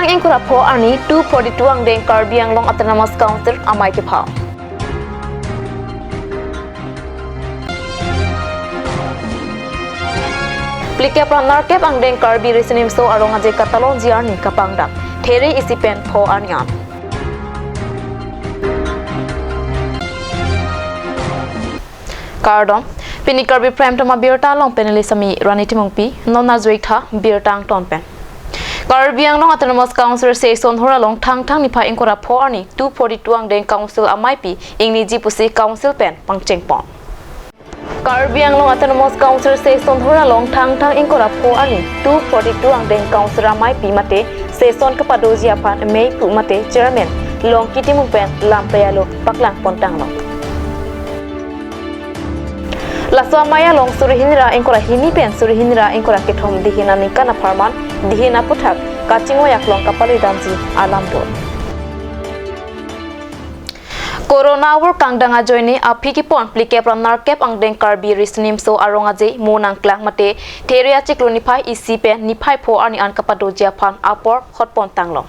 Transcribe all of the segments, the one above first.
Tang ingkura po ani 242 ang deng Karbi ang long autonomous council amai ke phao. Plike pranar kep ang deng Karbi resenim so arong aje katalon jiar ni kapangdak. There isipen po anian. Kardom Pini Karbi prime tama birta long penelisami raniti mongpi nona zuitha birtang tonpen. Karbi ang long autonomous council season hora long thang ni pha ingkora pho ani 242 ang deng council amai pi ingni jipusi council pen pangchengpon. Karbi ang long autonomous council season hora long thang ingkora pho ani 242 ang deng council amai pi mate season kapadoji apan mei pu mate chairman long kitimung pen lampayalo paklang pontang long. Laswa maya long surihinira ingkora hini pen surihinira ingkora kethom dihina nikana farman dihina puthak kachingo yaklong kapali damji alam do. Corona war kangdanga joini apiki pon plike pranar kep ang deng Karbi risnim so aronga je monang klang mate theria chiklo niphai isi pen niphai pho ani an kapado japhan apor hotpon tanglong.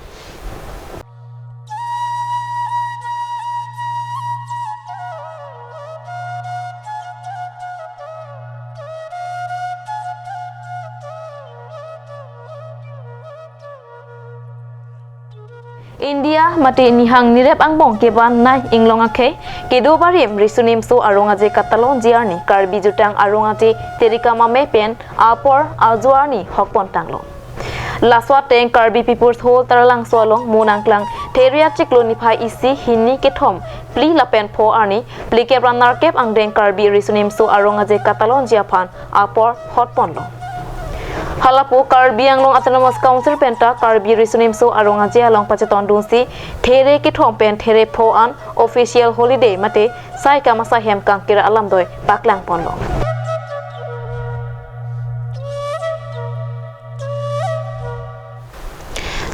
India mati nihang nirep ang bong keban nai inglong akhe kedo barim risunim so aronga je katalon jiarni Karbi jutang aronga je terika mame pen apor ajuarni hokpon tanglo laswa teng Karbi people's whole tarlang solong monangklang theria chiklo niphai isi hinni kethom pli lapen pho ani pli ke pranar kep ang deng Karbi risunim so aronga je katalon jiaphan apor hotpon lo. Halapu Karbi ang long autonomous council penta Karbi risunim so aronga je along pacheton dunsi there ki thom pen there pho an official holiday mate sai ka masa hem kang kira alam doi paklang ponlo.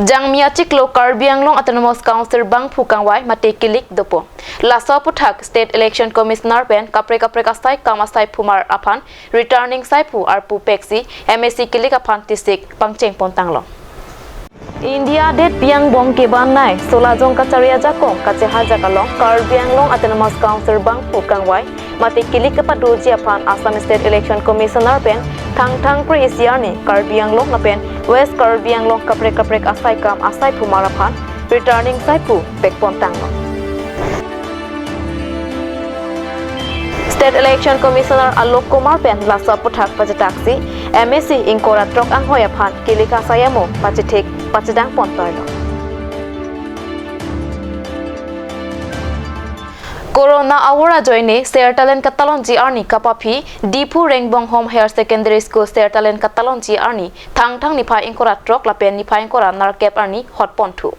Jangmia chiklo Karbi ang long autonomous council bang phukang wai mate kilik dopo laso puthak state election commissioner pen kapre kasai kamasai phumar aphan returning sai phu arpu peksi MSC kilik aphan tisik pangcheng pontanglo. India det piang bong ke ban nai sola jong kacharia jakong kache haja kalong Karbi ang long autonomous council bang phukang wai mate kilik kapado ji aphan Assam state election commissioner pen thang pre isiani Karbi ang long na pen West Karbi ang long kapre asai kam asai phumar aphan returning sai phu pekpon tanglo. State Election Commissioner Alok Kumar pen lasa puthak pachetaksi MSC ingkora trok ang hoya phan kilika sayamo pachetek pachedang pontoilo. Corona awara joine Ser Talent Katalon GR kapapi Dipu Rengbong Home Higher Secondary School Ser Talent Katalon GR thang niphai ingkora trok lapen niphai ingkora narkep ani hotpon thu.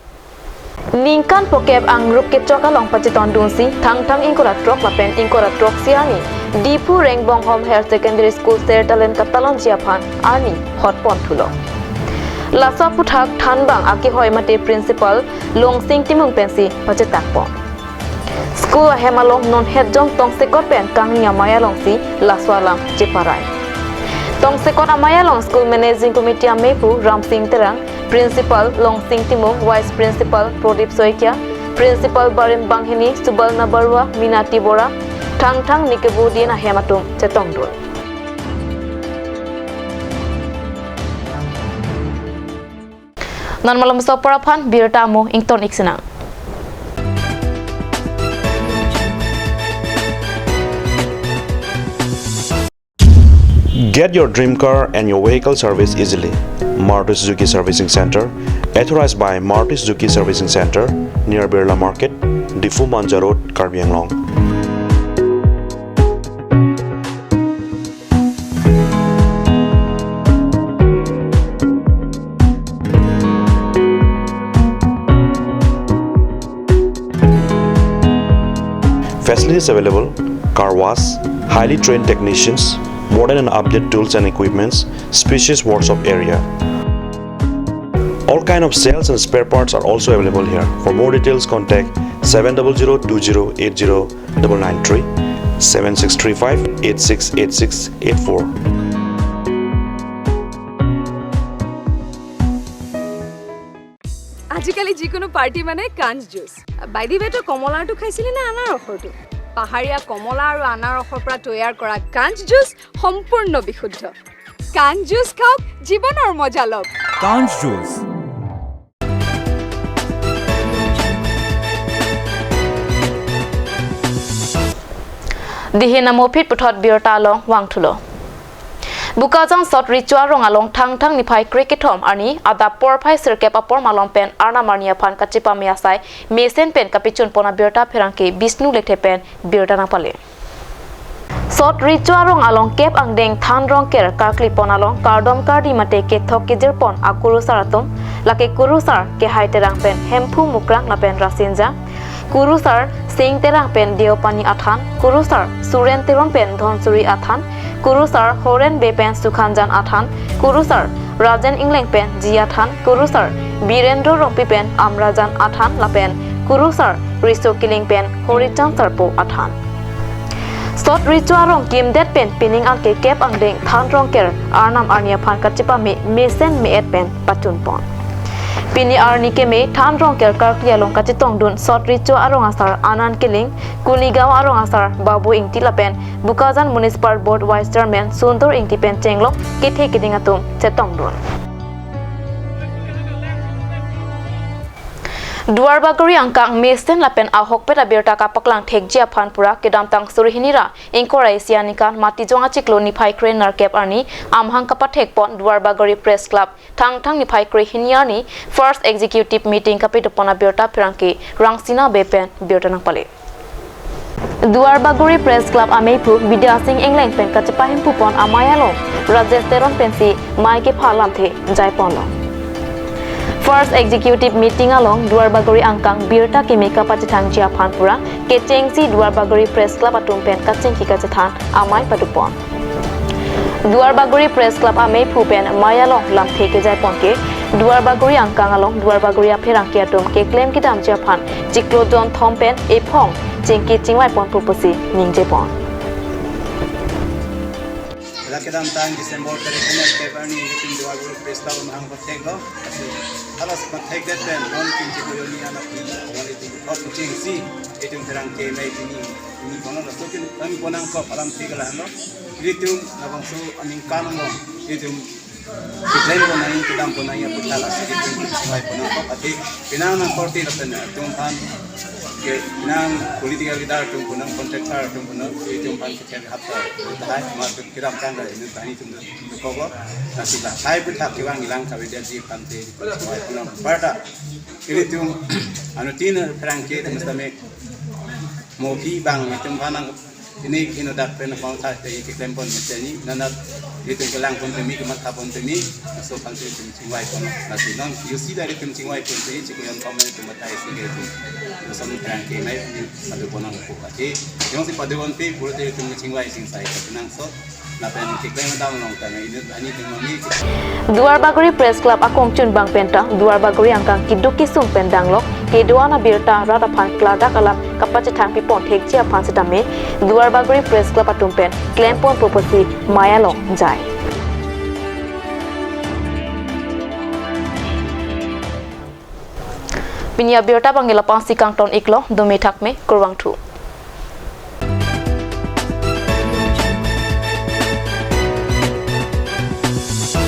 Ningkan pokep ang rup ke chokalong pachiton dunsi thang ingkora trok lapen ingkora trok siani Dipu Rengbong Home Higher Secondary School Ser Talent Katalon jiaphan ani hotpon thulo. Lasa puthak thanbang aki hoi mate principal Longsing Timung pensi pachetakpon. School hemalong non hedjong tong sekot pen kangnya mayalong si laswalam jeparai. Tong sekot amayalong school managing committee amepu Ramsing Terang Principal Longsing Timung Vice Principal Prodip Soikia Principal Barim Banghini Subalna Barwa Minati Bora thang nikebu dina hematum chetongdul. Nan malam so paraphan birta mo ington iksinang. Get your dream car and your vehicle service easily. Maruti Suzuki Servicing Center, authorized by Maruti Suzuki Servicing Center, near Birla Market, Difu Manja Road, Karbi Anglong. Facilities available: car wash, highly trained technicians, modern and updated tools and equipments, spacious workshop area. All kind of sales and spare parts are also available here. For more details, contact 700-2080-993, 7635-868684. আজিকালি যিকোনো পাৰ্টি মানে কাঞ্চ juice by the ৱেটো কমলাটো খাইছিলি না আনাৰসৰটো পাহাৰীয়া কমলা আৰু আনাৰসৰ পৰা তৈয়াৰ কৰা কাঞ্চ জুচ সম্পূৰ্ণ বিশুদ্ধ কাঞ্চ জুচ খাওক জীৱনৰ মজা লওক কাঞ্চ juice Dihina mopit puthot birta long wangthulo Bukajang sot ritual rong along thang niphai cricket thom ani ada por phai sirke papor malong pen arna marnia phan kachipa me asai mesen pen kapichun pona birta pherangke Bisnu lekhe pen birta na pale Sot ritual rong along kep angdeng than rong ker karkli pon along kardom kardi mate ke thok ke jer pon akuru saratum lake kuru sar ke haiterang pen hemphu mukrang na pen rasinja Kuru sar sing terang pen dio pani athan Kuru sar suren teron pen dhonsuri athan Kuru sar horen be pen sukhanjan athan Kuru sar rajan ingleng pen ji athan Kuru sar birendro rompi pen amrajan athan la pen Kuru sar riso kiling pen horijan sarpo athan Sot ritual rong kim det pen pining ang ke kep ang deng than rong ker arnam arnia phan kachipa me mesen me et pen patun pon Pini arni ke me than rong ker karklia long kachitong dun sot ritual arong asar anan kiling kuligaw arong asar babu ingti lapen Bukazan Municipal Board Vice Chairman Sundor ingti pen chenglok kethe kiding atum chetong dun Duar bagori angkang mesen lapen ahok peta birta kapaklang thekjia phanpura kedam tang surhinira inkora asianikan mati jonga chiklo ni phai kre narkep arni amhang kapathek pon duar bagori press club thang ni phai kre hiniani first executive meeting kapitopona birta phrangki rangsina bepen birta nang pale Duar bagori press club ameipu Vidya Singh England pen kachpa himpu pon amayalo Rajesh Teron pensi maike phalam the jaiponlo First executive meeting along Duar Bagori angkang birta ki meka pachithang jia phanpura ke chengsi Duar Bagori press club atum pen kacheng ki kachathan amai patupon Duar Bagori press club amei phupen mayalong lam theke jai ponke Duar Bagori angkang along Duar Bagori apherang ki atum ke claim ki dam jia phan jiklo don thom pen ephong chengki chingwai pon purpose ningje pon Rakadam tang December tarikh ke barni tin Duar Bagori press club ang pathek lo alas pathek det pen non tin chi ko ni ana pi wali tin of ching si etum terang ke mai ni kono la so tin ami konang ko alam tigala no ritum nabang so aming kanong mo etum Kitain ko na yung kidam ko na yung putala sa itum kisway ko na ko pati pinang ng korte na pen tum pan ke pinang political leader tum ko ng contractor tum ko ng itum pan ko chen hapta tahay matuk kiram tangga ini tani tum ko ko na sila hay putak kiwang ilang kabidya ji pante kisway ko ng parta iritum ano tin prangke mustame mopi bang itum panang ini kinodak pen pang sa ikiklem pon mechani nanat itu kelang pun demi kemat pun demi so pantai cingwai pun nasi non you see dari cingwai pun demi cikuyan komen itu matai sih itu sama terang kemai pada ponang kupati yang si pada wanti pura dari cingwai sing saya kenang so napen kiklem daun long tanya ini mami Duar Bagori Press Club akong chun bang penta Duar Bagori angkang kiduki sum pendang lok keduana birta rata phan kladak alap kapachithang pipon thekjia phan setame Duar Bagori Press Club atum pen claim pon purpose mayalong jai Pinia birta bangela pang sikang ton iklo domi thakme kurwang thu